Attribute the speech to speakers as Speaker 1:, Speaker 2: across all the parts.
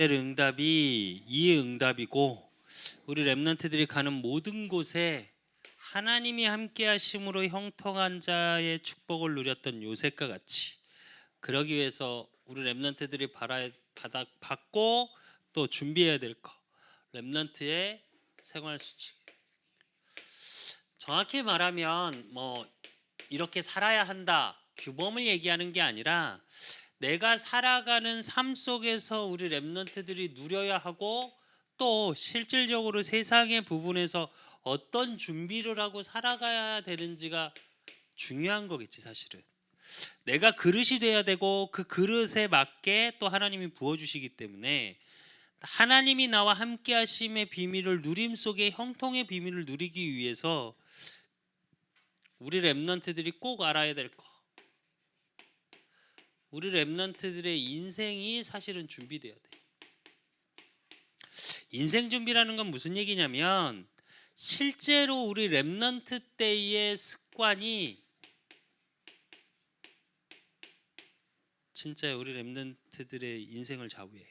Speaker 1: 응답이 이 응답이고, 우리 렘넌트들이 가는 모든 곳에 하나님이 함께 하심으로 형통한 자의 축복을 누렸던 요셉과 같이, 그러기 위해서 우리 렘넌트들이 받고 또 준비해야 될 거, 렘넌트의 생활 수칙. 정확히 말하면 이렇게 살아야 한다 규범을 얘기하는 게 아니라, 내가 살아가는 삶 속에서 우리 렘넌트들이 누려야 하고, 또 실질적으로 세상의 부분에서 어떤 준비를 하고 살아가야 되는지가 중요한 거겠지. 사실은 내가 그릇이 돼야 되고, 그 그릇에 맞게 또 하나님이 부어주시기 때문에, 하나님이 나와 함께 하심의 비밀을 누림 속에 형통의 비밀을 누리기 위해서 우리 렘넌트들이 꼭 알아야 될 거, 우리 렘넌트들의 인생이 사실은 준비돼야 돼. 인생 준비라는 건 무슨 얘기냐면, 실제로 우리 렘넌트 때의 습관이 진짜 우리 렘넌트들의 인생을 좌우해.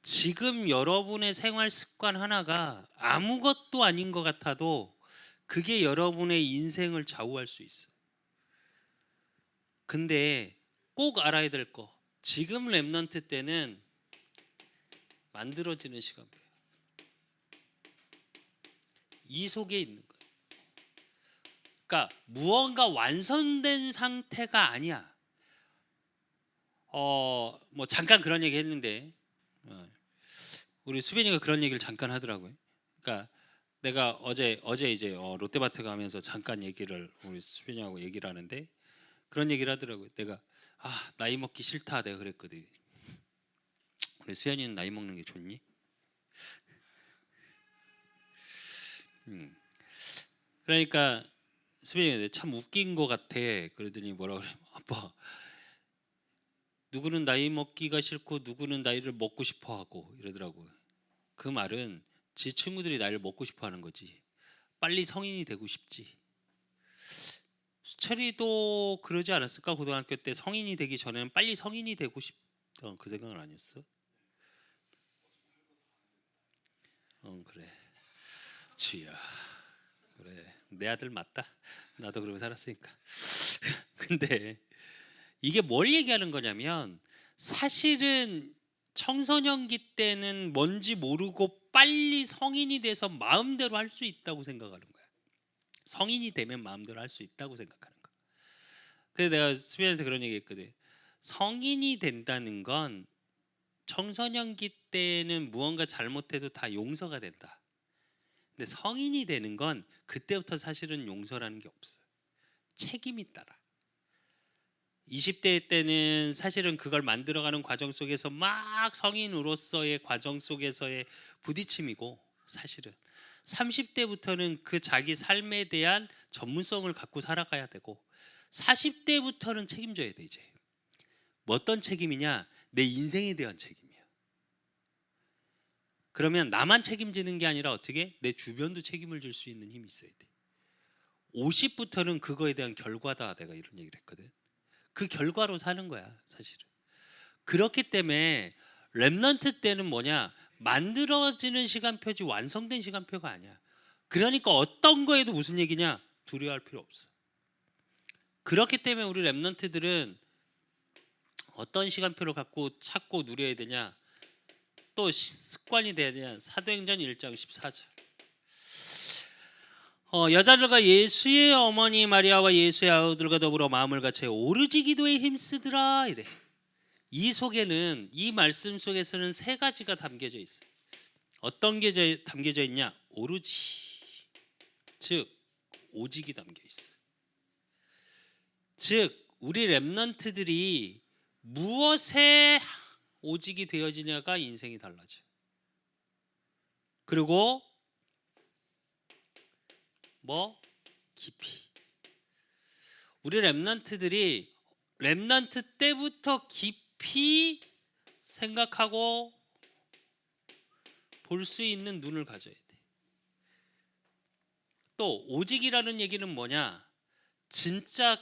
Speaker 1: 지금 여러분의 생활 습관 하나가 아무것도 아닌 것 같아도 그게 여러분의 인생을 좌우할 수 있어. 근데 꼭 알아야 될 거, 지금 렘넌트 때는 만들어지는 시간표예요. 이 속에 있는 거예요. 그러니까 무언가 완성된 상태가 아니야. 잠깐 그런 얘기 했는데, 우리 수빈이가 그런 얘기를 잠깐 하더라고요. 그러니까 내가 어제 이제 롯데마트 가면서 잠깐 얘기를 우리 수빈이하고 얘기를 하는데, 그런 얘기를 하더라고요. 내가 나이 먹기 싫다 내가 그랬거든. 우리 수연이는 나이 먹는 게 좋니? 그러니까 수빈이가 참 웃긴 거 같아. 그러더니 뭐라 그래? 아빠, 누구는 나이 먹기가 싫고 누구는 나이를 먹고 싶어 하고 이러더라고요. 그 말은 지 친구들이 나이를 먹고 싶어 하는 거지. 빨리 성인이 되고 싶지. 수철이도 그러지 않았을까? 고등학교 때 성인이 되기 전에는 빨리 성인이 되고 싶던 그 생각은 아니었어? 그래. 지야. 그래. 내 아들 맞다. 나도 그러고 살았으니까. 근데 이게 뭘 얘기하는 거냐면, 사실은 청소년기 때는 뭔지 모르고 빨리 성인이 돼서 마음대로 할 수 있다고 생각하는 거야. 성인이 되면 마음대로 할 수 있다고 생각하는 거야. 그래서 내가 수빈한테 그런 얘기 했거든. 성인이 된다는 건 청소년기 때는 무언가 잘못해도 다 용서가 된다. 근데 성인이 되는 건 그때부터 사실은 용서라는 게 없어요. 책임이 따라. 20대 때는 사실은 그걸 만들어가는 과정 속에서 막 성인으로서의 과정 속에서의 부딪힘이고, 사실은 30대부터는 그 자기 삶에 대한 전문성을 갖고 살아가야 되고, 40대부터는 책임져야 돼. 이제 뭐 어떤 책임이냐? 내 인생에 대한 책임이야. 그러면 나만 책임지는 게 아니라 어떻게? 내 주변도 책임을 질 수 있는 힘이 있어야 돼. 50부터는 그거에 대한 결과다. 내가 이런 얘기를 했거든. 그 결과로 사는 거야 사실은. 그렇기 때문에 렘넌트 때는 뭐냐, 만들어지는 시간표지 완성된 시간표가 아니야. 그러니까 어떤 거에도 무슨 얘기냐, 두려워할 필요 없어. 그렇기 때문에 우리 렘넌트들은 어떤 시간표를 갖고 찾고 누려야 되냐, 또 습관이 돼야 되냐. 사도행전 1장 14절. 여자들과 예수의 어머니 마리아와 예수의 아우들과 더불어 마음을 같이 오르지 기도에 힘쓰더라 이래. 이 속에는, 이 말씀 속에서는 세 가지가 담겨져 있어요. 어떤 게 담겨져 있냐? 오르지, 즉 오직이 담겨 있어. 즉 우리 렘넌트들이 무엇에 오직이 되어지냐가 인생이 달라져. 그리고 깊이. 우리 렘넌트들이 렘넌트 때부터 깊이 생각하고 볼 수 있는 눈을 가져야 돼. 또 오직이라는 얘기는 뭐냐? 진짜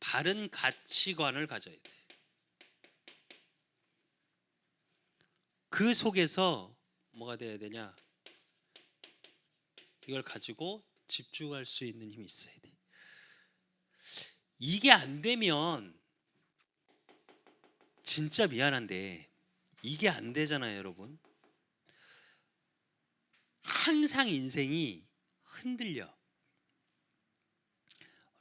Speaker 1: 바른 가치관을 가져야 돼. 그 속에서 뭐가 돼야 되냐? 이걸 가지고 집중할 수 있는 힘이 있어야 돼. 이게 안 되면 진짜 미안한데 이게 안 되잖아요, 여러분. 항상 인생이 흔들려.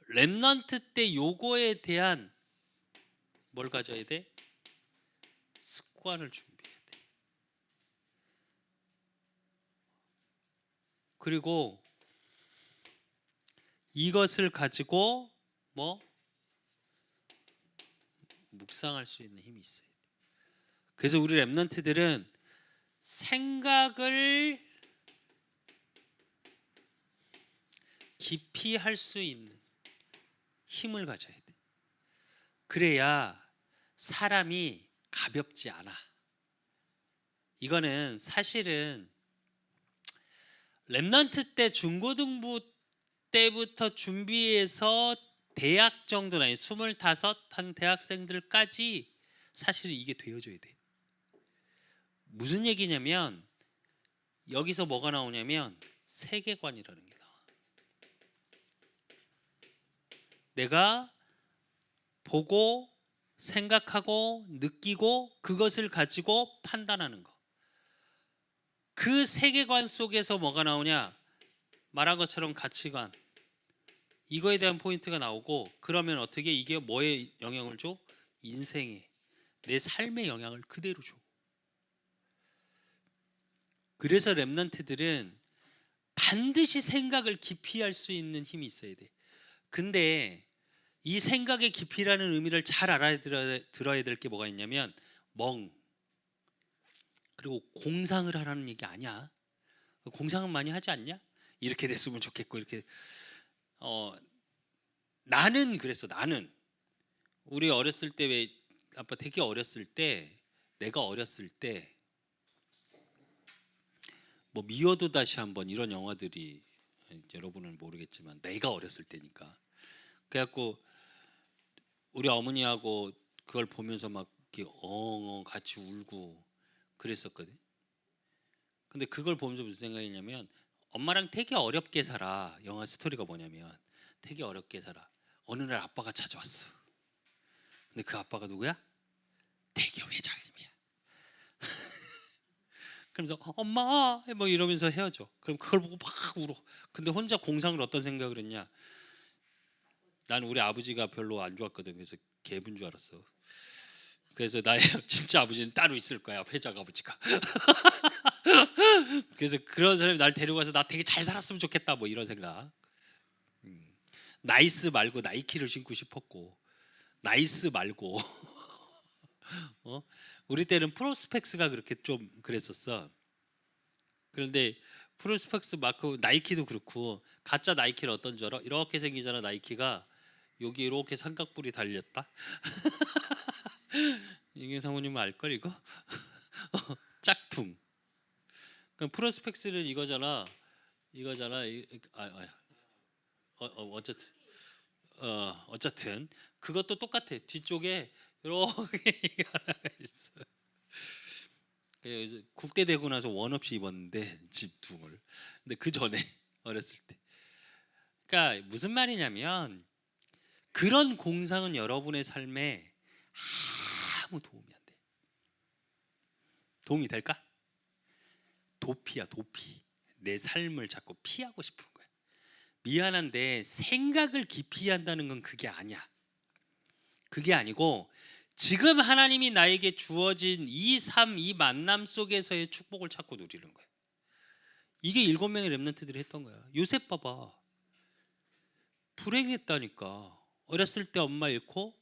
Speaker 1: 렘넌트 때 요거에 대한 뭘 가져야 돼? 습관을 준비해야 돼. 그리고 이것을 가지고 뭐 묵상할 수 있는 힘이 있어요. 그래서 우리 렘넌트들은 생각을 깊이 할 수 있는 힘을 가져야 돼. 그래야 사람이 가볍지 않아. 이거는 사실은 렘넌트 때 중고등부 때부터 준비해서 대학 정도나 25한 대학생들까지 사실 이게 되어줘야 돼. 무슨 얘기냐면 여기서 뭐가 나오냐면 세계관이라는 게 나와. 내가 보고 생각하고 느끼고 그것을 가지고 판단하는 거. 그 세계관 속에서 뭐가 나오냐? 말한 것처럼 가치관. 이거에 대한 포인트가 나오고 그러면 어떻게 이게 뭐에 영향을 줘? 인생에 내 삶에 영향을 그대로 줘. 그래서 렘넌트들은 반드시 생각을 깊이 할 수 있는 힘이 있어야 돼. 근데 이 생각의 깊이라는 의미를 잘 알아들어야 될 게 뭐가 있냐면 그리고 공상을 하라는 얘기 아니야. 공상은 많이 하지 않냐? 이렇게 됐으면 좋겠고 이렇게 나는 그랬어. 나는 우리 어렸을 때 왜 아빠 되게 어렸을 때 내가 어렸을 때 뭐 미워도 다시 한번 이런 영화들이 여러분은 모르겠지만 내가 어렸을 때니까 그래갖고 우리 어머니하고 그걸 보면서 막 이렇게 엉엉 같이 울고 그랬었거든. 근데 그걸 보면서 무슨 생각이냐면 엄마랑 되게 어렵게 살아. 영화 스토리가 뭐냐면 되게 어렵게 살아. 어느 날 아빠가 찾아왔어. 근데 그 아빠가 누구야? 대기업 회장님이야. 그러면서 엄마 뭐 이러면서 헤어져. 그럼 그걸 보고 막 울어. 근데 혼자 공상을 어떤 생각을 했냐? 난 우리 아버지가 별로 안 좋았거든. 그래서 개분 줄 알았어. 그래서 나의 진짜 아버지는 따로 있을 거야. 회장 아버지가. 그래서 그런 사람이 날 데려가서 나 되게 잘 살았으면 좋겠다. 뭐 이런 생각. 나이스 말고 나이키를 신고 싶었고 나이스 말고 우리 때는 프로스펙스가 그렇게 좀 그랬었어. 그런데 프로스펙스 마크 나이키도 그렇고 가짜 나이키는 어떤 줄 알아? 이렇게 생기잖아. 나이키가 여기 이렇게 삼각뿔이 달렸다. 이게 사모님은 알걸 이거? 짝퉁. 그럼 프로스펙스는 이거잖아. 어쨌든 어쨌든 그것도 똑같아. 뒤쪽에 이렇게 하나가 있어. 그래서 국대 되고 나서 원 없이 입었는데 집퉁을. 근데 그 전에 어렸을 때. 그러니까 무슨 말이냐면 그런 공상은 여러분의 삶에 아무 도움이 안 돼. 도움이 될까? 도피야, 도피. 내 삶을 자꾸 피하고 싶은 거야. 미안한데 생각을 깊이 한다는 건 그게 아니야. 그게 아니고 지금 하나님이 나에게 주어진 이 삶, 이 만남 속에서의 축복을 찾고 누리는 거야. 이게 7명의 렘넌트들이 했던 거야. 요셉 봐봐. 불행했다니까. 어렸을 때 엄마 잃고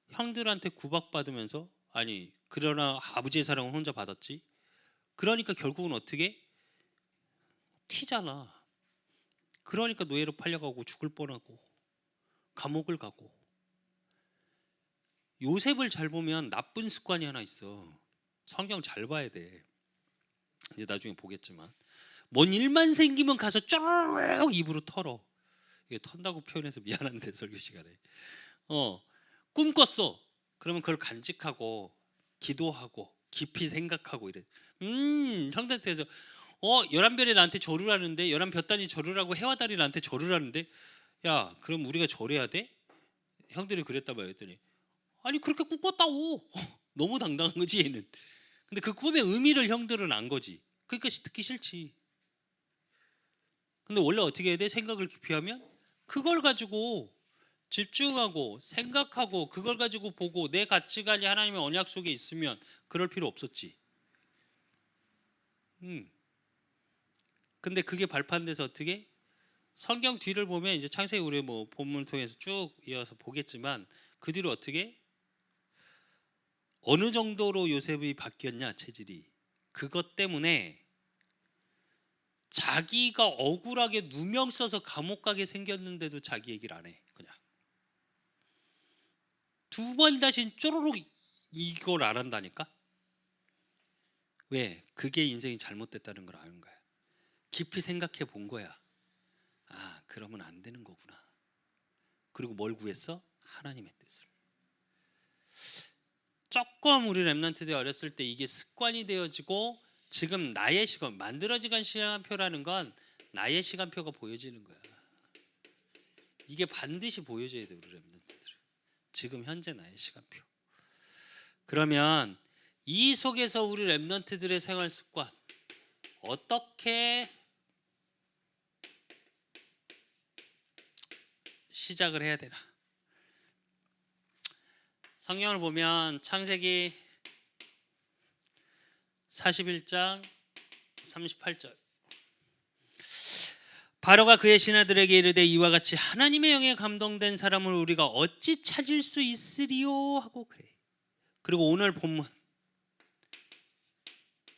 Speaker 1: 형들한테 구박받으면서 아니 그러나 아버지의 사랑은 혼자 받았지. 그러니까 결국은 어떻게? 튀잖아. 그러니까 노예로 팔려가고 죽을 뻔하고 감옥을 가고. 요셉을 잘 보면 나쁜 습관이 하나 있어. 성경 잘 봐야 돼. 이제 나중에 보겠지만 뭔 일만 생기면 가서 쭉 입으로 털어. 이게 턴다고 표현해서 미안한데 설교 시간에 꿈 꿨어. 그러면 그걸 간직하고 기도하고 깊이 생각하고 이래. 형들한테서 11별이 나한테 절을 하는데 11볕단이 절을 하고 해와 달이 나한테 절을 하는데 야 그럼 우리가 절해야 돼? 형들이 그랬다 말했더니 아니 그렇게 꿈 꿨다고. 너무 당당한 거지 얘는. 근데 그 꿈의 의미를 형들은 안 거지. 그러니까 듣기 싫지. 근데 원래 어떻게 해야 돼? 생각을 깊이 하면 그걸 가지고 집중하고 생각하고 그걸 가지고 보고 내 가치관이 하나님의 언약 속에 있으면 그럴 필요 없었지. 근데 그게 발판돼서 어떻게? 성경 뒤를 보면 이제 창세기 우리 뭐 본문을 통해서 쭉 이어서 보겠지만 그 뒤로 어떻게? 어느 정도로 요셉이 바뀌었냐 체질이. 그것 때문에 자기가 억울하게 누명 써서 감옥 가게 생겼는데도 자기 얘기를 안 해. 그냥 두 번 다시 쪼로록 이걸 안 한다니까. 왜? 그게 인생이 잘못됐다는 걸 아는 거야. 깊이 생각해 본 거야. 아 그러면 안 되는 거구나. 그리고 뭘 구했어? 하나님의 뜻을. 조금 우리 랩런트들 어렸을 때 이게 습관이 되어지고 지금 나의 시간 만들어지간 시간표라는 건 나의 시간표가 보여지는 거야. 이게 반드시 보여줘야 돼 우리 랩런트들은. 지금 현재 나의 시간표. 그러면 이 속에서 우리 랩런트들의 생활 습관 어떻게 시작을 해야 되나? 성경을 보면 창세기 41장 38절 바로가 그의 신하들에게 이르되 이와 같이 하나님의 영에 감동된 사람을 우리가 어찌 찾을 수 있으리요 하고 그래. 그리고 오늘 본문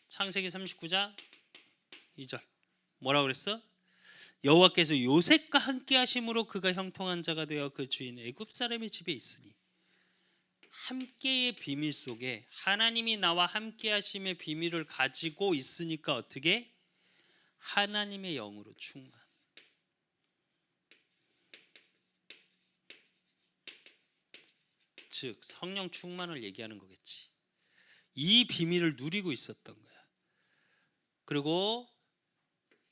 Speaker 1: 창세기 39장 2절 뭐라고 그랬어? 여호와께서 요셉과 함께 하심으로 그가 형통한 자가 되어 그 주인 애굽 사람의 집에 있으니 함께의 비밀 속에 하나님이 나와 함께 하심의 비밀을 가지고 있으니까 어떻게? 하나님의 영으로 충만. 즉 성령 충만을 얘기하는 거겠지. 이 비밀을 누리고 있었던 거야. 그리고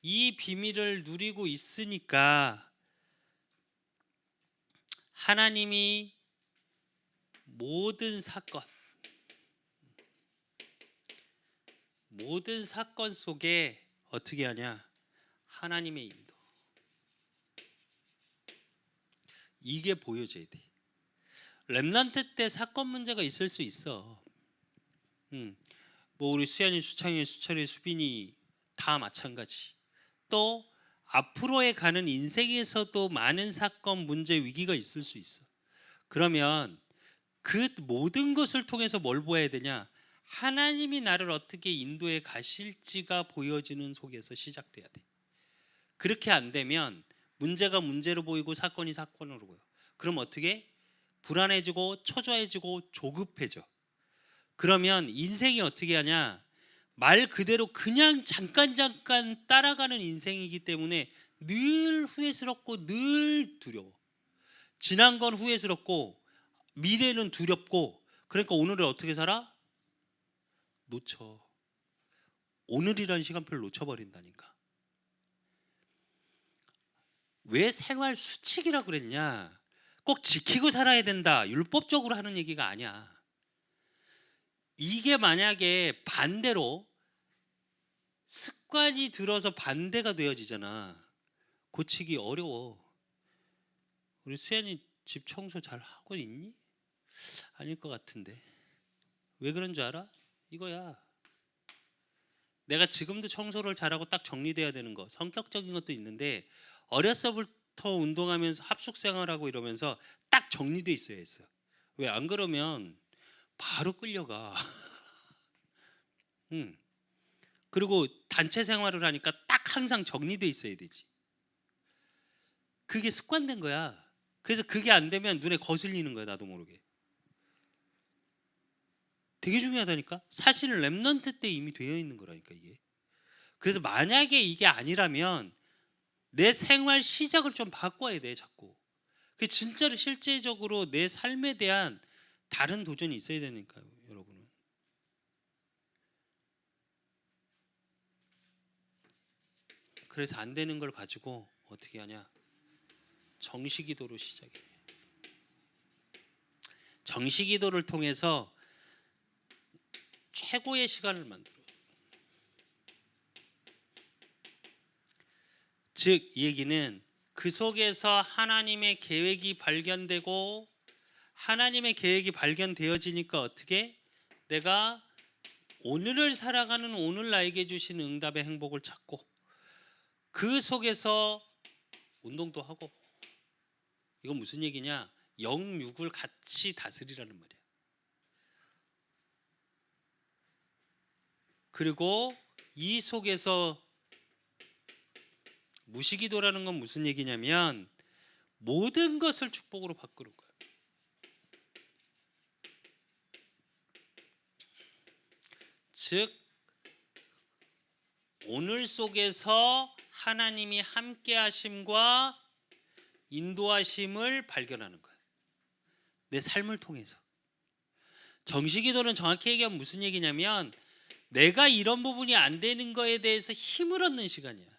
Speaker 1: 이 비밀을 누리고 있으니까 하나님이 모든 사건 속에 어떻게 하냐? 하나님의 인도. 이게 보여져야 돼. 렘넌트 때 사건 문제가 있을 수 있어. 뭐 우리 수연이, 수창이, 수철이, 수빈이 다 마찬가지. 또 앞으로에 가는 인생에서도 많은 사건, 문제, 위기가 있을 수 있어. 그러면 그 모든 것을 통해서 뭘 보아야 되냐? 하나님이 나를 어떻게 인도해 가실지가 보여지는 속에서 시작돼야 돼. 그렇게 안 되면 문제가 문제로 보이고 사건이 사건으로 보여. 그럼 어떻게? 불안해지고 초조해지고 조급해져. 그러면 인생이 어떻게 하냐? 말 그대로 그냥 잠깐 따라가는 인생이기 때문에 늘 후회스럽고 늘 두려워. 지난 건 후회스럽고 미래는 두렵고 그러니까 오늘을 어떻게 살아? 놓쳐. 오늘이라는 시간표를 놓쳐버린다니까. 왜 생활 수칙이라고 그랬냐? 꼭 지키고 살아야 된다. 율법적으로 하는 얘기가 아니야. 이게 만약에 반대로 습관이 들어서 반대가 되어지잖아. 고치기 어려워. 우리 수연이 집 청소 잘 하고 있니? 아닐 것 같은데. 왜 그런 줄 알아? 이거야. 내가 지금도 청소를 잘하고 딱 정리돼야 되는 거. 성격적인 것도 있는데 어렸서부터 운동하면서 합숙 생활하고 이러면서 딱 정리돼 있어야 했어. 왜 안 그러면 바로 끌려가. 그리고 단체 생활을 하니까 딱 항상 정리돼 있어야 되지. 그게 습관된 거야. 그래서 그게 안 되면 눈에 거슬리는 거야. 나도 모르게. 되게 중요하다니까. 사실은 랩넌트 때 이미 되어 있는 거라니까 이게. 그래서 만약에 이게 아니라면 내 생활 시작을 좀 바꿔야 돼 자꾸. 그 진짜로 실제적으로 내 삶에 대한 다른 도전이 있어야 되니까요, 여러분은. 그래서 안 되는 걸 가지고 어떻게 하냐? 정시기도로 시작해. 정시기도를 통해서 최고의 시간을 만들어. 즉, 이 얘기는 그 속에서 하나님의 계획이 발견되고, 하나님의 계획이 발견되어지니까 어떻게? 내가 오늘을 살아가는 오늘 나에게 주신 응답의 행복을 찾고, 그 속에서 운동도 하고. 이건 무슨 얘기냐? 영육을 같이 다스리라는 말이야. 그리고 이 속에서 무시기도라는 건 무슨 얘기냐면 모든 것을 축복으로 바꾸는 거야. 즉, 오늘 속에서 하나님이 함께 하심과 인도하심을 발견하는 거야. 내 삶을 통해서. 정시기도는 정확히 얘기하면 무슨 얘기냐면 내가 이런 부분이 안 되는 거에 대해서 힘을 얻는 시간이야.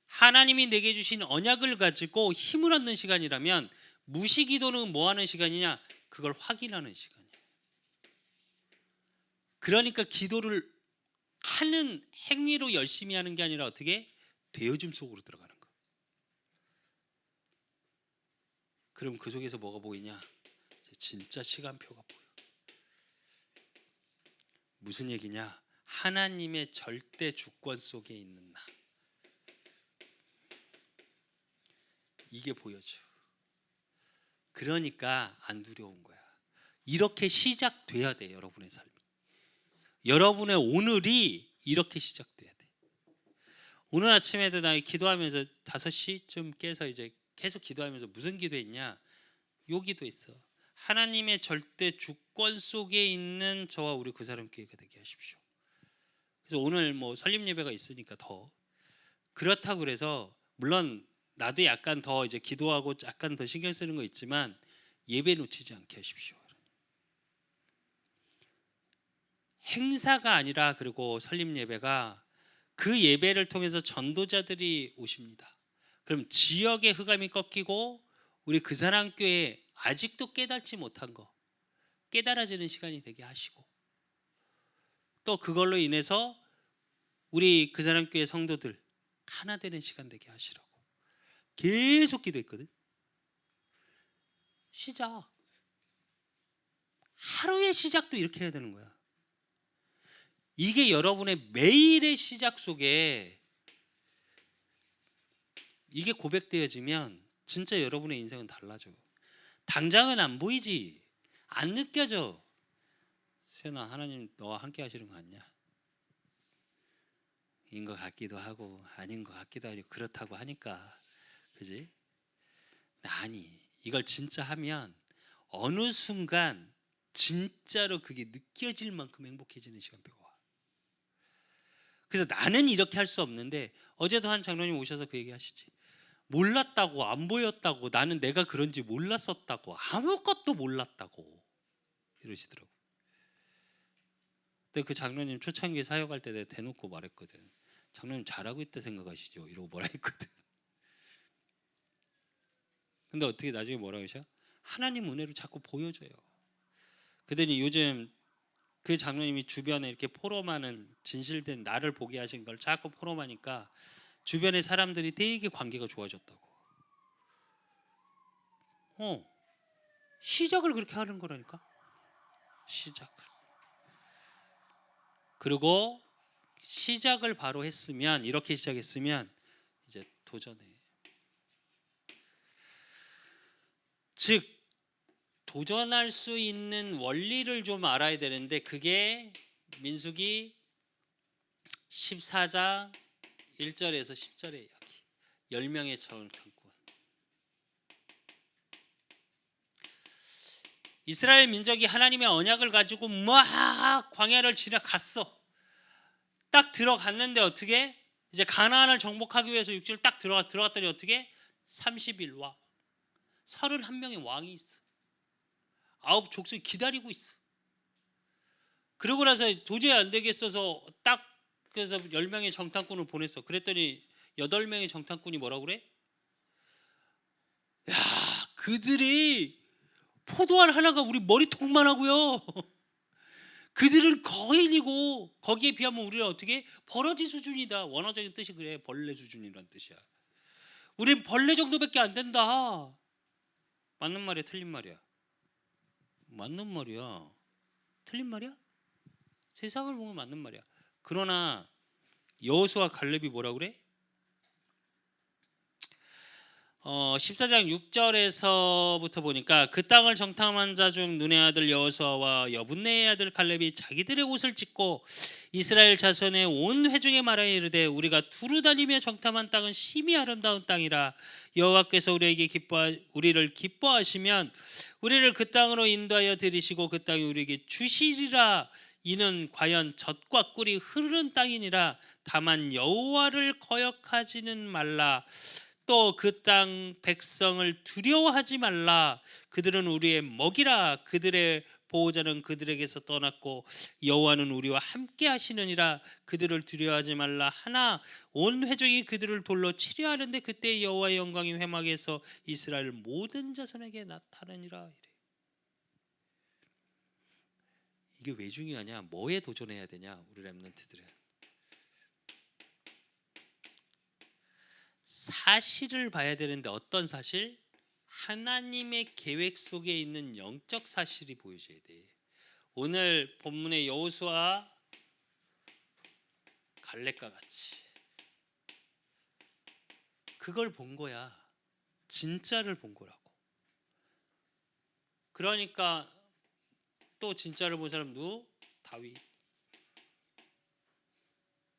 Speaker 1: 하나님이 내게 주신 언약을 가지고 힘을 얻는 시간이라면, 무시기도는 뭐 하는 시간이냐? 그걸 확인하는 시간이야. 그러니까 기도를 하는 행위로 열심히 하는 게 아니라 어떻게? 되어짐 속으로 들어가는 거. 그럼 그 속에서 뭐가 보이냐? 진짜 시간표가 보여. 무슨 얘기냐? 하나님의 절대 주권 속에 있는 나. 이게 보여져. 그러니까 안 두려운 거야. 이렇게 시작돼야 돼, 여러분의 삶이. 여러분의 오늘이 이렇게 시작돼야 돼. 오늘 아침에도 나 기도하면서 5시쯤 깨서 이제 계속 기도하면서 무슨 기도했냐? 요 기도했어. 하나님의 절대 주권 속에 있는 저와 우리 그 사람 교회가 되게 하십시오. 그래서 오늘 뭐 설립 예배가 있으니까 더 그렇다고 그래서, 물론 나도 약간 더 이제 기도하고 약간 더 신경 쓰는 거 있지만 예배 놓치지 않게 하십시오. 행사가 아니라, 그리고 설립 예배가 그 예배를 통해서 전도자들이 오십니다. 그럼 지역의 흑암이 꺾이고 우리 그 사람 교회 아직도 깨닫지 못한 거 깨달아지는 시간이 되게 하시고, 또 그걸로 인해서 우리 그 사람 교회 성도들 하나 되는 시간 되게 하시라고 계속 기도했거든. 시작, 하루의 시작도 이렇게 해야 되는 거야. 이게 여러분의 매일의 시작 속에 이게 고백되어지면 진짜 여러분의 인생은 달라져. 당장은 안 보이지, 안 느껴져. 수연아, 하나님 너와 함께 하시는 거 같냐? 인 것 같기도 하고 아닌 것 같기도 하고 그렇다고 하니까, 그지? 아니, 이걸 진짜 하면 어느 순간 진짜로 그게 느껴질 만큼 행복해지는 시간표가 와. 그래서 나는 이렇게 할 수 없는데, 어제도 한 장로님 오셔서 그 얘기 하시지. 몰랐다고, 안 보였다고, 나는 내가 그런지 몰랐었다고, 아무것도 몰랐다고 이러시더라고. 근데 그 장로님 초창기 사역할 때 내가 대놓고 말했거든. 장로님 잘하고 있다 생각하시죠? 이러고 뭐라 했거든. 근데 어떻게 나중에 뭐라고 하셔? 하나님 은혜로 자꾸 보여줘요. 그러더니 요즘 그 장로님이 주변에 이렇게 포럼하는 진실된 나를 보게 하신 걸 자꾸 포럼하니까 주변의 사람들이 되게 관계가 좋아졌다고. 시작을 그렇게 하는 거라니까. 시작을. 그리고 시작을 바로 했으면, 이렇게 시작했으면 이제 도전해. 즉, 도전할 수 있는 원리를 좀 알아야 되는데, 그게 민수기 14장 1절에서 10절의 이야기. 10명의 정탐꾼. 이스라엘 민족이 하나님의 언약을 가지고 막 광야를 지나갔어. 딱 들어갔는데 어떻게? 이제 가나안을 정복하기 위해서 육지를 딱 들어갔더니 어떻게? 30일 왕, 31명의 왕이 있어. 9 족속이 기다리고 있어. 그러고 나서 도저히 안 되겠어서 딱 그래서 10명의 정탐꾼을 보냈어. 그랬더니 8명의 정탐꾼이 뭐라고 그래? 야, 그들이 포도알 하나가 우리 머리통만 하고요. 그들은 거인이고 거기에 비하면 우리는 어떻게 버러지 수준이다. 원어적인 뜻이 그래. 벌레 수준이란 뜻이야. 우린 벌레 정도밖에 안 된다. 맞는 말이야, 틀린 말이야? 맞는 말이야. 틀린 말이야? 세상을 보면 맞는 말이야. 그러나 여호수아 갈렙이 뭐라 그래? 14장 6절에서부터 보니까 그 땅을 정탐한 자 중 눈의 아들 여호수아와 여분네의 아들 갈렙이 자기들의 옷을 찢고 이스라엘 자손의 온 회중에 말하여 이르되 우리가 두루 다니며 정탐한 땅은 심히 아름다운 땅이라 여호와께서 우리를 기뻐하시면 우리를 그 땅으로 인도하여 들이시고 그 땅이 우리에게 주시리라. 이는 과연 젖과 꿀이 흐르는 땅이니라. 다만 여호와를 거역하지는 말라. 또 그 땅 백성을 두려워하지 말라. 그들은 우리의 먹이라. 그들의 보호자는 그들에게서 떠났고 여호와는 우리와 함께 하시느니라. 그들을 두려워하지 말라 하나 온 회중이 그들을 돌로 치려 하는데 그때 여호와의 영광이 회막에서 이스라엘 모든 자손에게 나타나니라. 이게 왜 중요하냐? 뭐에 도전해야 되냐? 우리 렘넌트들은 사실을 봐야 되는데 어떤 사실? 하나님의 계획 속에 있는 영적 사실이 보여줘야 돼. 오늘 본문의 여호수아 갈렙과 같이 그걸 본 거야. 진짜를 본 거라고. 그러니까 또 진짜를 본 사람 누구? 다윗.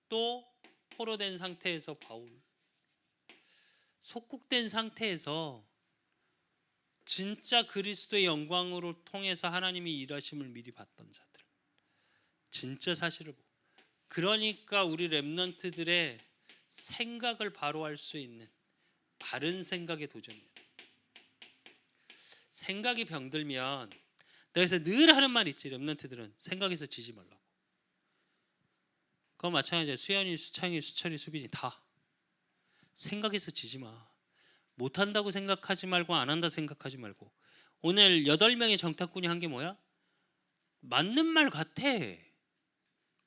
Speaker 1: 또 포로된 상태에서 바울. 속국된 상태에서 진짜 그리스도의 영광으로 통해서 하나님이 일하심을 미리 봤던 자들. 진짜 사실을 보고. 그러니까 우리 렘넌트들의 생각을 바로 할 수 있는 바른 생각에 도전해야 돼. 생각이 병들면 내가 그래서 늘 하는 말 있지. 렘넌트들은 생각에서 지지 말라고. 그건 마찬가지야. 수연이, 수창이, 수철이, 수빈이 다 생각에서 지지 마. 못한다고 생각하지 말고 안 한다 생각하지 말고. 오늘 8명의 정탐꾼이 한 게 뭐야? 맞는 말 같아.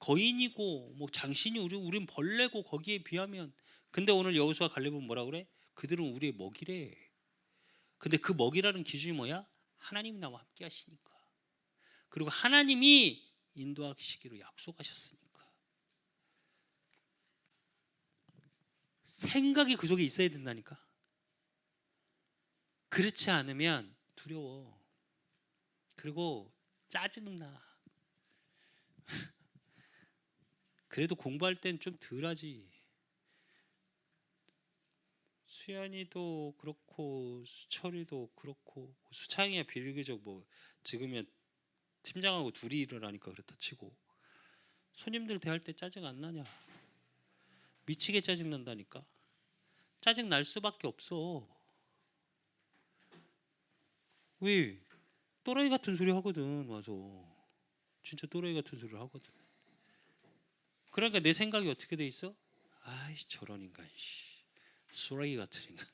Speaker 1: 거인이고 뭐 장신이 우린 벌레고 거기에 비하면. 근데 오늘 여호수아 갈렙은 뭐라 그래? 그들은 우리의 먹이래. 근데 그 먹이라는 기준이 뭐야? 하나님이 나와 함께 하시니까. 그리고 하나님이 인도하시기로 약속하셨으니까. 생각이 그 속에 있어야 된다니까. 그렇지 않으면 두려워. 그리고 짜증나. 그래도 공부할 땐 좀 덜하지. 수연이도 그렇고 수철이도 그렇고 수창이야 비교적 뭐 지금이야 팀장하고 둘이 일을 하니까 그렇다 치고 손님들 대할 때 짜증 안 나냐? 미치게 짜증 난다니까. 짜증 날 수밖에 없어. 왜? 또라이 같은 소리 하거든. 맞아. 진짜 또라이 같은 소리를 하거든. 그러니까 내 생각이 어떻게 돼 있어? 아이 저런 인간 쓰레기 같은 인간.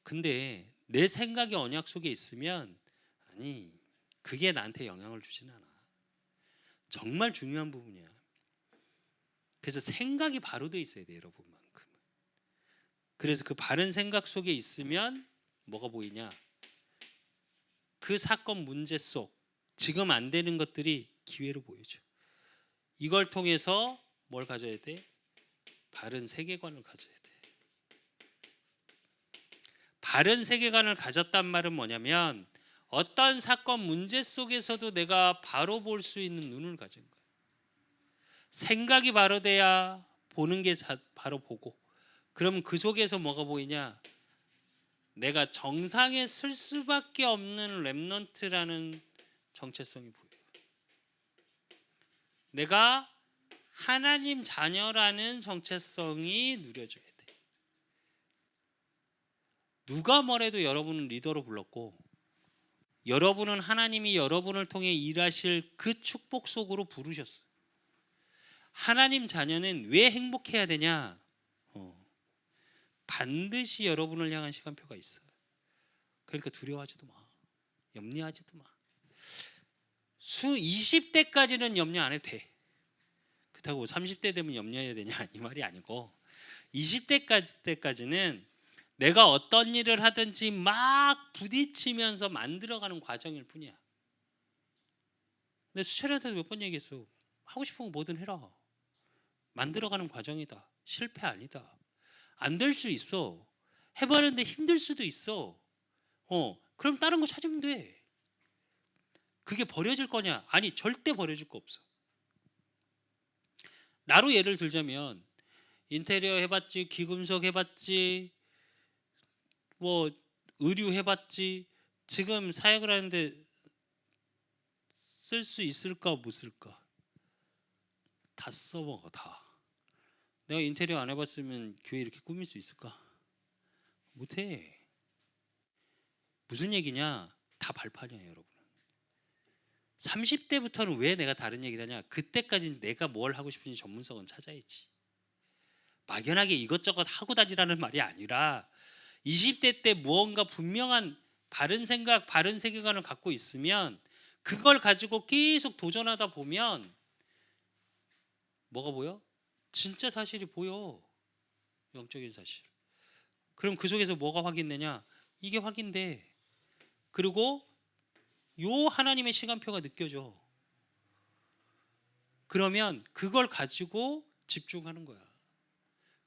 Speaker 1: 근데 내 생각이 언약 속에 있으면 아니 그게 나한테 영향을 주진 않아. 정말 중요한 부분이야. 그래서 생각이 바로 돼 있어야 돼 여러분만큼. 그래서 그 바른 생각 속에 있으면 뭐가 보이냐? 그 사건 문제 속 지금 안 되는 것들이 기회로 보여줘. 이걸 통해서 뭘 가져야 돼? 바른 세계관을 가져야 돼. 바른 세계관을 가졌단 말은 뭐냐면 어떤 사건 문제 속에서도 내가 바로 볼 수 있는 눈을 가진 거야. 생각이 바로 돼야 보는 게 바로 보고. 그럼 그 속에서 뭐가 보이냐? 내가 정상에 쓸 수밖에 없는 렘넌트라는 정체성이 보여요. 내가 하나님 자녀라는 정체성이 누려져야 돼. 누가 뭐래도 여러분은 리더로 불렀고 여러분은 하나님이 여러분을 통해 일하실 그 축복 속으로 부르셨어요. 하나님 자녀는 왜 행복해야 되냐? 반드시 여러분을 향한 시간표가 있어. 그러니까 두려워하지도 마. 염려하지도 마. 20대까지는 염려 안 해도 돼. 그렇다고 30대 되면 염려해야 되냐 이 말이 아니고 20대까지는 내가 어떤 일을 하든지 막 부딪히면서 만들어가는 과정일 뿐이야. 근데 수철이한테도 몇 번 얘기했어. 하고 싶은 거 뭐든 해라. 만들어가는 과정이다. 실패 아니다. 안 될 수 있어. 해봤는데 힘들 수도 있어. 그럼 다른 거 찾으면 돼. 그게 버려질 거냐? 아니, 절대 버려질 거 없어. 나로 예를 들자면 인테리어 해봤지, 귀금속 해봤지, 뭐 의류 해봤지. 지금 사역을 하는데 쓸 수 있을까 못 쓸까? 다 써먹어 다. 내가 인테리어 안 해봤으면 교회 이렇게 꾸밀 수 있을까? 못해. 무슨 얘기냐? 다 발판이야 여러분. 30대부터는 왜 내가 다른 얘기를 하냐? 그때까지는 내가 뭘 하고 싶은지 전문성은 찾아야지. 막연하게 이것저것 하고 다니라는 말이 아니라 20대 때 무언가 분명한 바른 생각, 바른 세계관을 갖고 있으면 그걸 가지고 계속 도전하다 보면 뭐가 보여? 진짜 사실이 보여. 영적인 사실. 그럼 그 속에서 뭐가 확인되냐? 이게 확인돼. 그리고 요 하나님의 시간표가 느껴져. 그러면 그걸 가지고 집중하는 거야.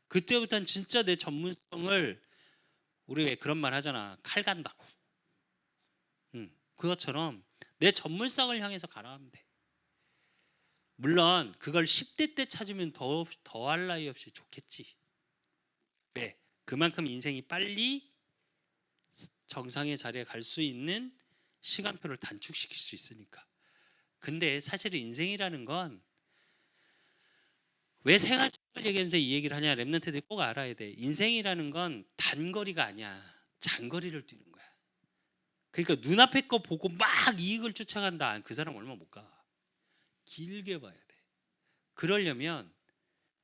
Speaker 1: 그때부터는 진짜 내 전문성을, 우리 왜 그런 말 하잖아. 칼 간다고. 그것처럼 내 전문성을 향해서 가라 하면 돼. 물론 그걸 10대 때 찾으면 더할 나위 없이 좋겠지. 왜? 그만큼 인생이 빨리 정상의 자리에 갈 수 있는 시간표를 단축시킬 수 있으니까. 근데 사실은 인생이라는 건 왜 생활 얘기하면서 이 얘기를 하냐? 랩런트들이 꼭 알아야 돼. 인생이라는 건 단거리가 아니야. 장거리를 뛰는 거야. 그러니까 눈앞에 거 보고 막 이익을 쫓아간다. 그 사람 얼마 못 가. 길게 봐야 돼. 그러려면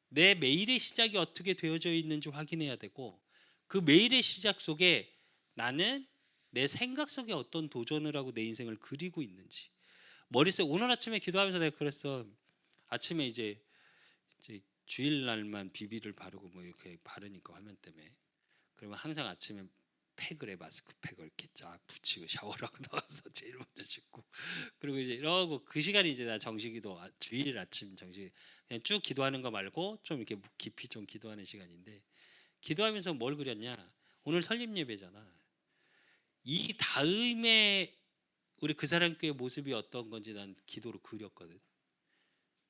Speaker 1: 내 매일의 시작이 어떻게 되어져 있는지 확인해야 되고, 그 매일의 시작 속에 나는 내 생각 속에 어떤 도전을 하고 내 인생을 그리고 있는지. 머릿속에 오늘 아침에 기도하면서 내가 그랬어. 아침에 이제 주일날만 비비를 바르고 뭐 이렇게 바르니까 화면 때문에. 그러면 항상 아침에 팩을 해, 마스크팩을 이렇게 쫙 붙이고 샤워를 하고 나와서 제일 먼저 씻고, 그리고 이제 이러고 그 시간이 이제 나 정식기도, 주일 아침 정식, 그냥 쭉 기도하는 거 말고 좀 이렇게 깊이 좀 기도하는 시간인데, 기도하면서 뭘 그렸냐? 오늘 설립 예배잖아. 이 다음에 우리 그 사람 교회 모습이 어떤 건지 난 기도로 그렸거든.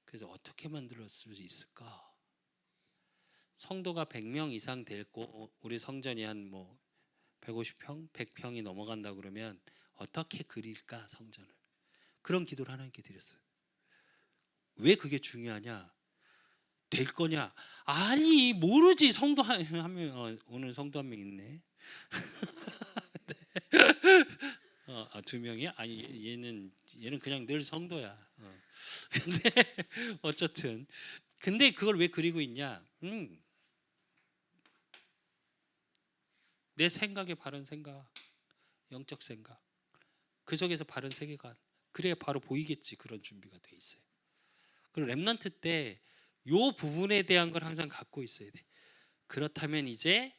Speaker 1: 그래서 어떻게 만들 수 있을까? 성도가 100명 이상 되고 우리 성전이 한 뭐 150평, 100평이 넘어간다 그러면 어떻게 그릴까 성전을? 그런 기도를 하나님께 드렸어요. 왜 그게 중요하냐? 될 거냐? 아니 모르지. 성도 한 명, 오늘 성도 한 명 있네. 두 명이야? 아니 얘는 그냥 늘 성도야. 근데 어쨌든 근데 그걸 왜 그리고 있냐? 내 생각에 바른 생각, 영적 생각, 그 속에서 바른 세계관, 그래야 바로 보이겠지. 그런 준비가 돼 있어요. 그리고 렘넌트 때 요 부분에 대한 걸 항상 갖고 있어야 돼. 그렇다면 이제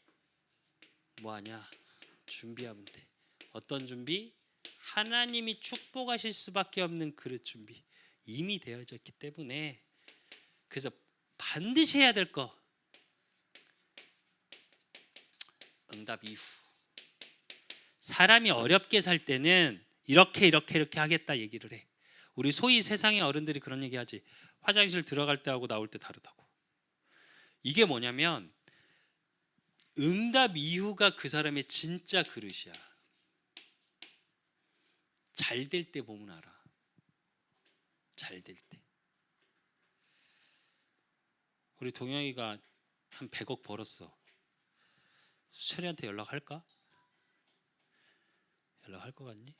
Speaker 1: 뭐하냐? 준비하면 돼. 어떤 준비? 하나님이 축복하실 수밖에 없는 그릇 준비 이미 되어져 있기 때문에. 그래서 반드시 해야 될 거, 응답 이후. 사람이 어렵게 살 때는 이렇게 하겠다 얘기를 해. 우리 소위 세상의 어른들이 그런 얘기하지. 화장실 들어갈 때 하고 나올 때 다르다고. 이게 뭐냐면 응답 이후가 그 사람의 진짜 그릇이야. 잘 될 때 보면 알아. 잘 될 때. 우리 동영이가 한 100억 벌었어. 수철이한테 연락할까? 연락할 것 같니?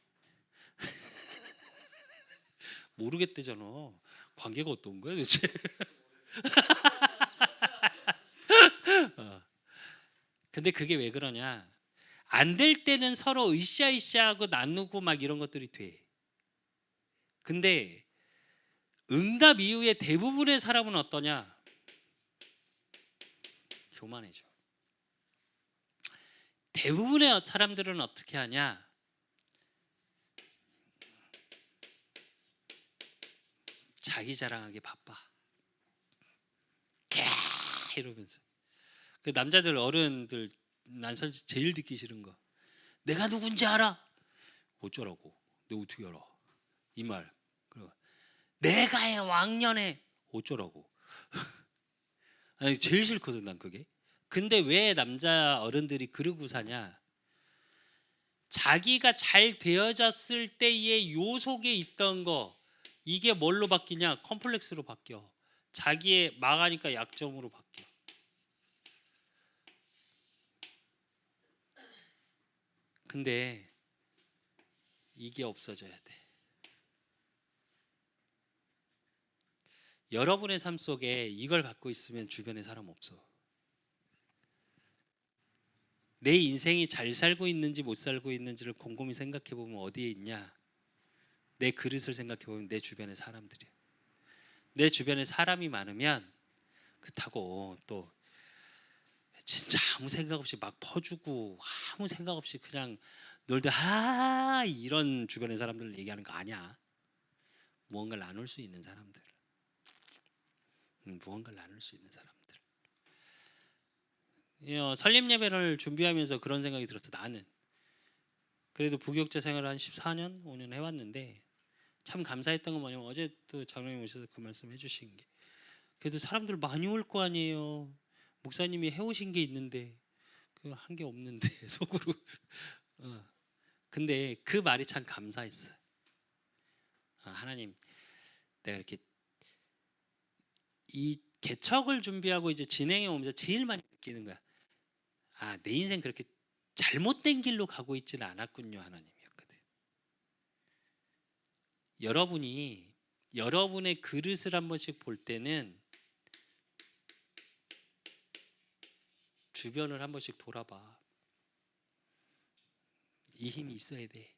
Speaker 1: 모르겠대잖아. 관계가 어떤 거야 도대체? 어. 근데 그게 왜 그러냐? 안 될 때는 서로 으쌰으쌰하고 나누고 막 이런 것들이 돼. 근데 응답 이후에 대부분의 사람은 어떠냐? 교만해져. 대부분의 사람들은 어떻게 하냐? 자기 자랑하기 바빠. 캬 이러면서. 그 남자들 어른들 난 솔직히 제일 듣기 싫은 거. 내가 누군지 알아? 어쩌라고? 내가 어떻게 알아? 이 말. 그리고 내가 해 왕년에 어쩌라고? 아니 제일 싫거든 난 그게. 근데 왜 남자 어른들이 그러고 사냐? 자기가 잘 되어졌을 때의 요 속에 있던 거 이게 뭘로 바뀌냐? 컴플렉스로 바뀌어. 자기의 망하니까 약점으로 바뀌어. 근데 이게 없어져야 돼. 여러분의 삶 속에 이걸 갖고 있으면 주변에 사람 없어. 내 인생이 잘 살고 있는지 못 살고 있는지를 곰곰이 생각해 보면 어디에 있냐? 내 그릇을 생각해 보면 내 주변에 사람들이야. 내 주변에 사람이 많으면 그렇다고 또 진짜 아무 생각 없이 막 퍼주고 아무 생각 없이 그냥 놀다 이런 주변의 사람들 얘기하는 거 아니야. 무언가를 나눌 수 있는 사람들. 무언가를 나눌 수 있는 사람들. 설립 예배를 준비하면서 그런 생각이 들었어. 나는 그래도 부교육자 생활을 한 14년, 5년 해왔는데 참 감사했던 건 뭐냐면 어제 또 장로님 오셔서 그 말씀 해주신 게 그래도 사람들 많이 올 거 아니에요. 목사님이 해오신 게 있는데 그 한 게 없는데 속으로. 근데 그 말이 참 감사했어. 하나님, 내가 이렇게 이 개척을 준비하고 이제 진행해 오면서 제일 많이 느끼는 거야. 내 인생 그렇게 잘못된 길로 가고 있지는 않았군요, 하나님이었거든. 여러분이 여러분의 그릇을 한 번씩 볼 때는 주변을 한 번씩 돌아봐. 이 힘이 있어야 돼.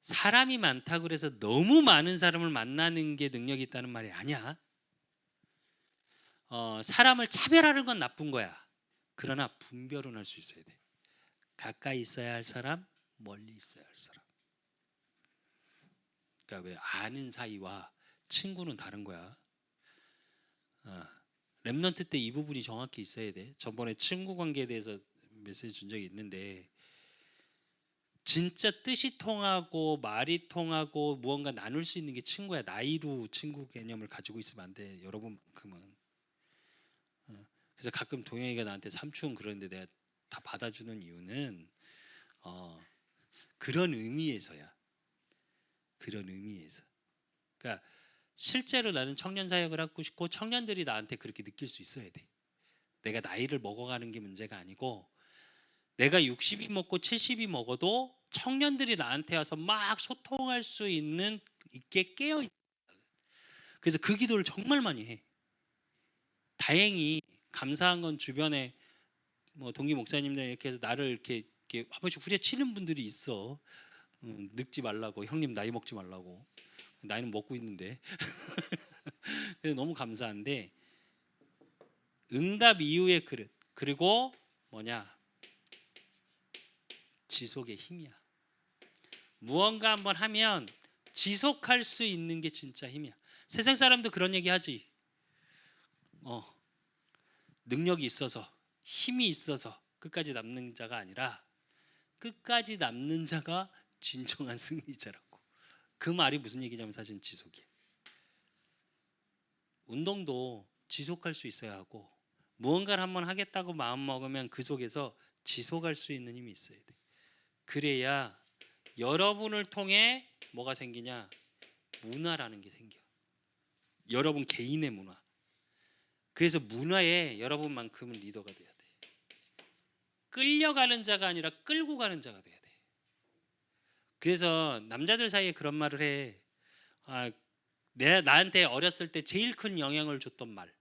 Speaker 1: 사람이 많다고 그래서 너무 많은 사람을 만나는 게 능력이 있다는 말이 아니야. 사람을 차별하는 건 나쁜 거야. 그러나 분별은 할 수 있어야 돼. 가까이 있어야 할 사람, 멀리 있어야 할 사람. 그러니까 왜 아는 사이와 친구는 다른 거야. 랩넌트 때 이 부분이 정확히 있어야 돼. 전번에 친구 관계에 대해서 메시지 준 적이 있는데 진짜 뜻이 통하고 말이 통하고 무언가 나눌 수 있는 게 친구야. 나이로 친구 개념을 가지고 있으면 안 돼. 여러분만큼은. 그래서 가끔 동영이가 나한테 삼촌 그러는데 내가 다 받아주는 이유는 그런 의미에서야. 그런 의미에서. 그러니까 실제로 나는 청년 사역을 하고 싶고 청년들이 나한테 그렇게 느낄 수 있어야 돼. 내가 나이를 먹어가는 게 문제가 아니고 내가 60이 먹고 70이 먹어도 청년들이 나한테 와서 막 소통할 수 있게 깨어 있어. 그래서 그 기도를 정말 많이 해. 다행히 감사한 건 주변에 뭐 동기 목사님들 이렇게 해서 나를 이렇게 한 번씩 후려치는 분들이 있어. 늙지 말라고, 형님 나이 먹지 말라고. 나이는 먹고 있는데. 그래서 너무 감사한데 응답 이후의 그릇 그리고 뭐냐 지속의 힘이야. 무언가 한번 하면 지속할 수 있는 게 진짜 힘이야. 세상 사람도 그런 얘기 하지. 능력이 있어서 힘이 있어서 끝까지 남는 자가 아니라 끝까지 남는 자가 진정한 승리자라고. 그 말이 무슨 얘기냐면 사실 지속이야. 운동도 지속할 수 있어야 하고 무언가를 한번 하겠다고 마음 먹으면 그 속에서 지속할 수 있는 힘이 있어야 돼. 그래야 여러분을 통해 뭐가 생기냐? 문화라는 게 생겨. 여러분 개인의 문화. 그래서 문화에 여러분만큼은 리더가 돼야 돼. 끌려가는 자가 아니라 끌고 가는 자가 돼야 돼. 그래서 남자들 사이에 그런 말을 해. 나한테 어렸을 때 제일 큰 영향을 줬던 말.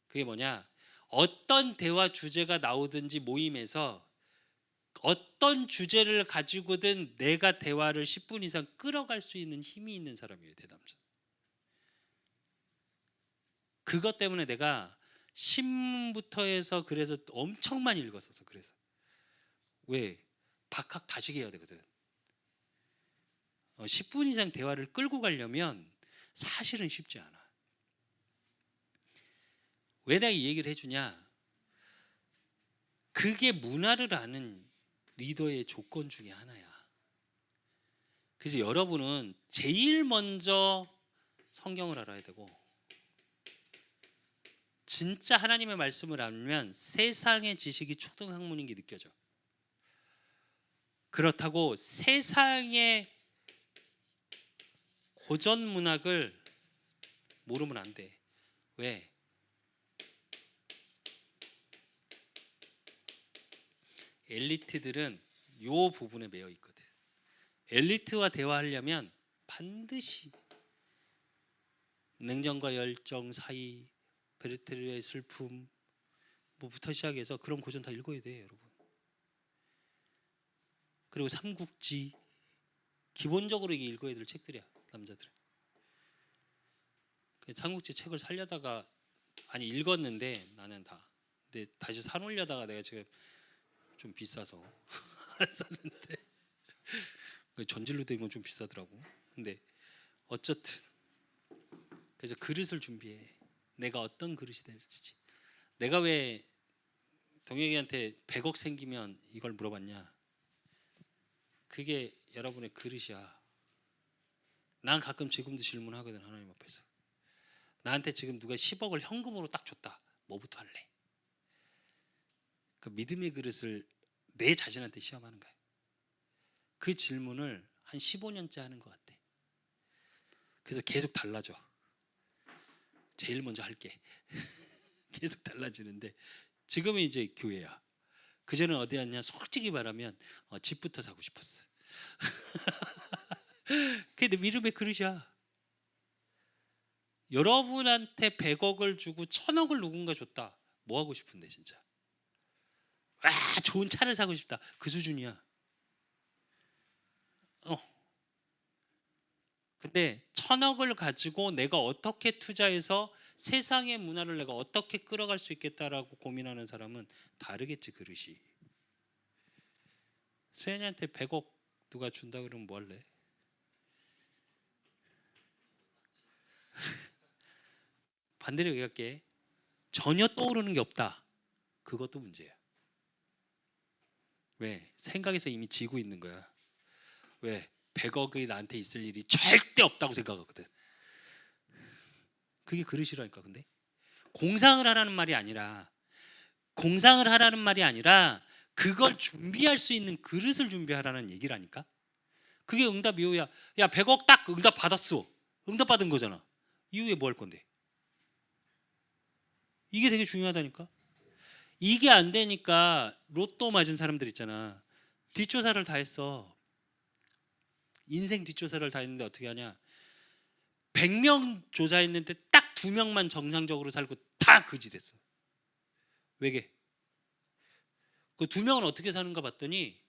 Speaker 1: 그게 뭐냐? 어떤 대화 주제가 나오든지 모임에서 어떤 주제를 가지고든 내가 대화를 10분 이상 끌어갈 수 있는 힘이 있는 사람이에요, 대담자. 그것 때문에 내가 신문부터 해서 그래서 엄청 많이 읽었었어. 그래서 왜? 박학 다시게 해야 되거든. 10분 이상 대화를 끌고 가려면 사실은 쉽지 않아. 왜 내가 이 얘기를 해주냐? 그게 문화를 아는 리더의 조건 중에 하나야. 그래서 여러분은 제일 먼저 성경을 알아야 되고, 진짜 하나님의 말씀을 알면 세상의 지식이 초등학문인 게 느껴져. 그렇다고 세상의 고전 문학을 모르면 안 돼. 왜? 엘리트들은 요 부분에 매여 있거든. 엘리트와 대화하려면 반드시 냉정과 열정 사이, 베르테르의 슬픔 뭐부터 시작해서 그런 고전 다 읽어야 돼, 여러분. 그리고 삼국지 기본적으로 이게 읽어야 될 책들이야, 남자들은. 삼국지 책을 살려다가 아니 읽었는데 나는 다. 근데 다시 사놓으려다가 내가 지금 좀 비싸서 안 샀는데 전질로 된 건 좀 비싸더라고. 근데 어쨌든 그래서 그릇을 준비해. 내가 어떤 그릇이 될지. 내가 왜 동혁이한테 100억 생기면 이걸 물어봤냐? 그게 여러분의 그릇이야. 난 가끔 지금도 질문하거든, 하나님 앞에서. 나한테 지금 누가 10억을 현금으로 딱 줬다. 뭐부터 할래? 그 믿음의 그릇을 내 자신한테 시험하는 거야. 그 질문을 한 15년째 하는 것 같아. 그래서 계속 달라져. 제일 먼저 할게. 계속 달라지는데 지금은 이제 교회야. 그전엔 어디였냐? 솔직히 말하면 집부터 사고 싶었어. 그게 내 믿음의 그릇이야. 여러분한테 100억을 주고 1000억을 누군가 줬다. 뭐 하고 싶은데 진짜? 와, 좋은 차를 사고 싶다. 그 수준이야. 근데 1000억을 가지고 내가 어떻게 투자해서 세상의 문화를 내가 어떻게 끌어갈 수 있겠다라고 고민하는 사람은 다르겠지, 그릇이. 수현이한테 100억 누가 준다 그러면 뭐 할래? 반대로 얘기할게. 전혀 떠오르는 게 없다. 그것도 문제야. 왜? 생각에서 이미 지고 있는 거야. 왜? 100억이 나한테 있을 일이 절대 없다고 생각하거든. 그게 그릇이라니까. 근데 공상을 하라는 말이 아니라 그걸 준비할 수 있는 그릇을 준비하라는 얘기라니까. 그게 응답 이후야. 야, 100억 딱 응답 받았어. 응답 받은 거잖아. 이후에 뭐 할 건데? 이게 되게 중요하다니까. 이게 안 되니까 로또 맞은 사람들 있잖아. 뒷조사를 다 했어. 인생 뒷조사를 다 했는데 어떻게 하냐? 100명 조사했는데 딱 2명만 정상적으로 살고 다 거지 됐어. 왜게? 그 2명은 어떻게 사는가 봤더니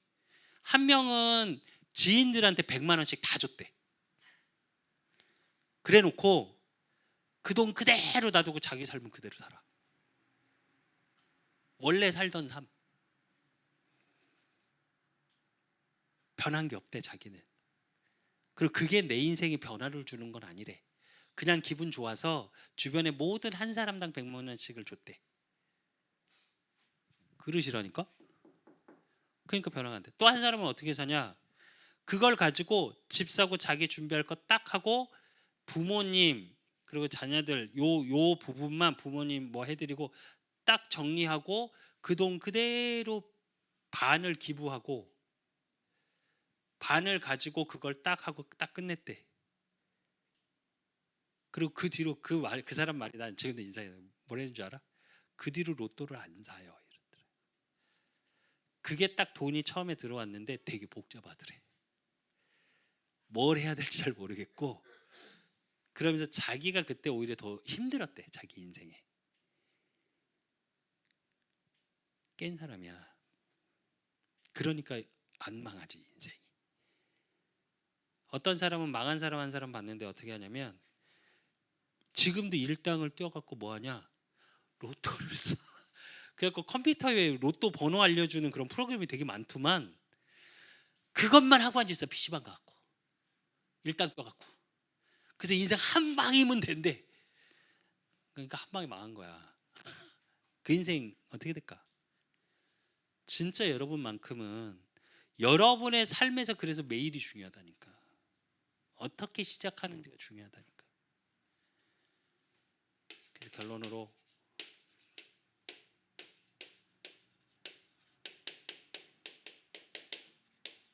Speaker 1: 한 명은 지인들한테 100만 원씩 다 줬대. 그래 놓고 그 돈 그대로 놔두고 자기 삶은 그대로 살아. 원래 살던 삶. 변한 게 없대, 자기는. 그리고 그게 내 인생에 변화를 주는 건 아니래. 그냥 기분 좋아서 주변에 모든 한 사람당 100만 원씩을 줬대. 그러시라니까? 그러니까 변화가 안 돼. 또 한 사람은 어떻게 사냐? 그걸 가지고 집 사고 자기 준비할 거 딱 하고 부모님 그리고 자녀들 요 부분만 부모님 뭐 해드리고 딱 정리하고 그 돈 그대로 반을 기부하고 반을 가지고 그걸 딱 하고 딱 끝냈대. 그리고 그 뒤로 그 사람 말이 난 지금도 인상이 뭐라는 줄 알아? 그 뒤로 로또를 안 사요. 이러더라. 그게 딱 돈이 처음에 들어왔는데 되게 복잡하더래. 뭘 해야 될지 잘 모르겠고 그러면서 자기가 그때 오히려 더 힘들었대. 자기 인생에. 깬 사람이야. 그러니까 안 망하지 인생이. 어떤 사람은 망한 사람 한 사람 봤는데 어떻게 하냐면 지금도 일당을 떼어갖고 뭐하냐, 로또를 사. 그래갖고 컴퓨터에 로또 번호 알려주는 그런 프로그램이 되게 많더만 그것만 하고 앉아있어. PC방 가갖고 일당 떼어갖고. 그래서 인생 한 방이면 된대. 그러니까 한 방에 망한 거야. 그 인생 어떻게 될까? 진짜 여러분만큼은 여러분의 삶에서 그래서 매일이 중요하다니까. 어떻게 시작하는지가 중요하다니까. 그래서 결론으로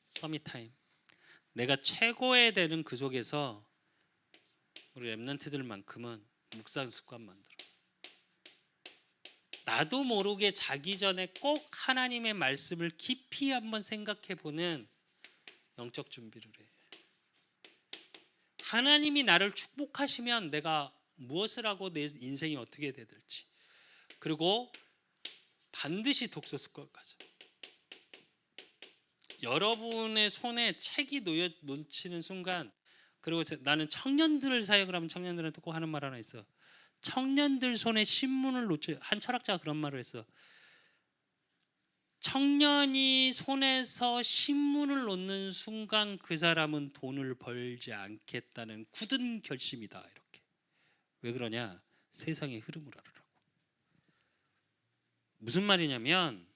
Speaker 1: 서밋 타임. 내가 최고의 되는 그 속에서 우리 랩런트들만큼은 묵상 습관 만들어. 나도 모르게 자기 전에 꼭 하나님의 말씀을 깊이 한번 생각해보는 영적 준비를 해. 하나님이 나를 축복하시면 내가 무엇을 하고 내 인생이 어떻게 될지. 그리고 반드시 독서 습관 가져. 여러분의 손에 책이 놓치는 순간, 그리고 나는 청년들을 사역을 하면 청년들한테 꼭 하는 말 하나 있어. 청년들 손에 신문을 놓쳐. 한 철학자가 그런 말을 했어. 청년이 손에서 신문을 놓는 순간 그 사람은 돈을 벌지 않겠다는 굳은 결심이다. 이렇게. 왜 그러냐? 세상의 흐름을 알으라고. 무슨 말이냐면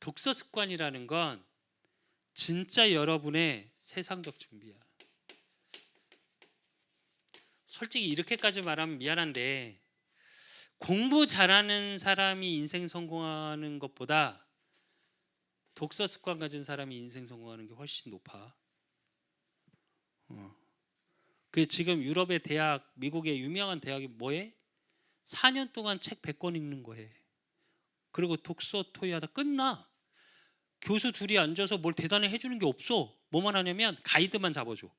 Speaker 1: 독서 습관이라는 건 진짜 여러분의 세상적 준비야. 솔직히 이렇게까지 말하면 미안한데 공부 잘하는 사람이 인생 성공하는 것보다 독서 습관 가진 사람이 인생 성공하는 게 훨씬 높아. 그 지금 유럽의 대학, 미국의 유명한 대학이 뭐해? 4년 동안 책 100권 읽는 거 해. 그리고 독서 토의하다 끝나. 교수 둘이 앉아서 뭘 대단히 해주는 게 없어. 뭐만 하냐면 가이드만 잡아줘.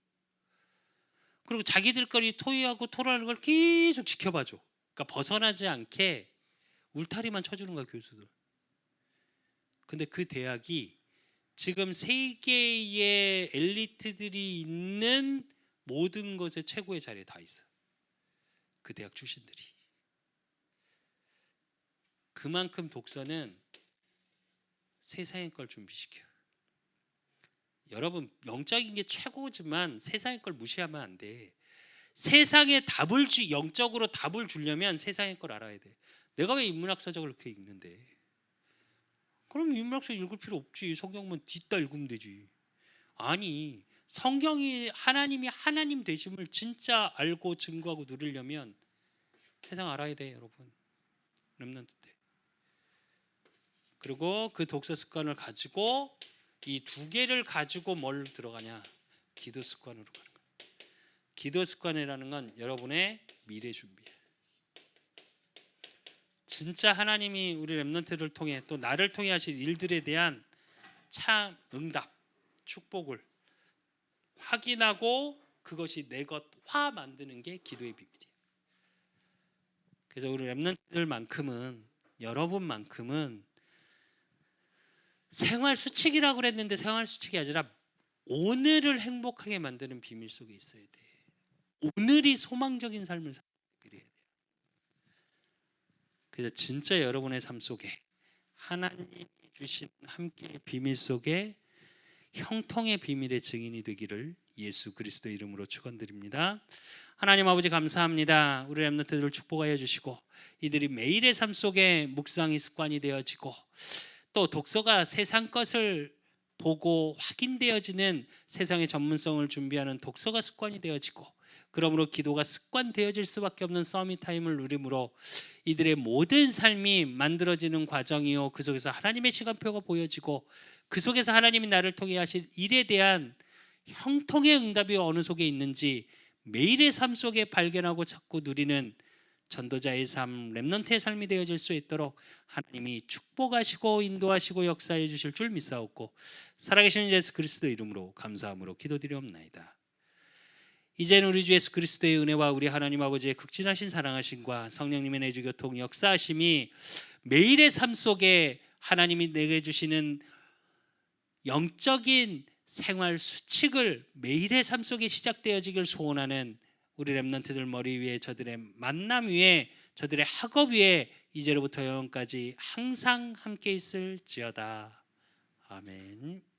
Speaker 1: 그리고 자기들 거리 토의하고 토론하는 걸 계속 지켜봐줘. 그러니까 벗어나지 않게 울타리만 쳐주는 거야, 교수들. 근데 그 대학이 지금 세계의 엘리트들이 있는 모든 것의 최고의 자리에 다 있어. 그 대학 출신들이. 그만큼 독서는 세상의 걸 준비시켜. 여러분, 영적인 게 최고지만 세상의 걸 무시하면 안 돼. 세상에 영적으로 답을 주려면 세상의 걸 알아야 돼. 내가 왜 인문학서적을 그렇게 읽는데? 그럼 인문학서 읽을 필요 없지. 성경만 뒤따 읽으면 되지. 아니, 성경이 하나님이 하나님 되심을 진짜 알고 증거하고 누리려면 세상 알아야 돼, 여러분. 렘넌트 때. 그리고 그 독서 습관을 가지고 이 두 개를 가지고 뭘 들어가냐? 기도 습관으로 가는 거야. 기도 습관이라는 건 여러분의 미래 준비야. 진짜 하나님이 우리 렘넌트를 통해 또 나를 통해 하실 일들에 대한 참 응답, 축복을 확인하고 그것이 내 것화 만드는 게 기도의 비밀이에요. 그래서 우리 렘넌트들만큼은, 여러분만큼은 생활 수칙이라고 그랬는데 생활 수칙이 아니라 오늘을 행복하게 만드는 비밀 속에 있어야 돼. 오늘이 소망적인 삶을 살아야 돼. 그래서 진짜 여러분의 삶 속에 하나님이 주신 함께의 비밀 속에 형통의 비밀의 증인이 되기를 예수 그리스도 이름으로 축원드립니다. 하나님 아버지 감사합니다. 우리 렘넌트들을 축복하여 주시고 이들이 매일의 삶 속에 묵상이 습관이 되어지고 또 독서가 세상 것을 보고 확인되어지는 세상의 전문성을 준비하는 독서가 습관이 되어지고 그러므로 기도가 습관되어질 수밖에 없는 서밋 타임을 누림으로 이들의 모든 삶이 만들어지는 과정이요 그 속에서 하나님의 시간표가 보여지고 그 속에서 하나님이 나를 통해 하실 일에 대한 형통의 응답이 어느 속에 있는지 매일의 삶 속에 발견하고 찾고 누리는 전도자의 삶, 렘넌트의 삶이 되어질 수 있도록 하나님이 축복하시고 인도하시고 역사해 주실 줄 믿사옵고 살아계신 예수 그리스도 이름으로 감사함으로 기도드리옵나이다. 이제는 우리 주 예수 그리스도의 은혜와 우리 하나님 아버지의 극진하신 사랑하심과 성령님의 내주 교통 역사하심이 매일의 삶 속에 하나님이 내게 주시는 영적인 생활 수칙을 매일의 삶 속에 시작되어지길 소원하는 우리 렘넌트들 머리 위에, 저들의 만남 위에, 저들의 학업 위에 이제로부터 영원까지 항상 함께 있을지어다. 아멘.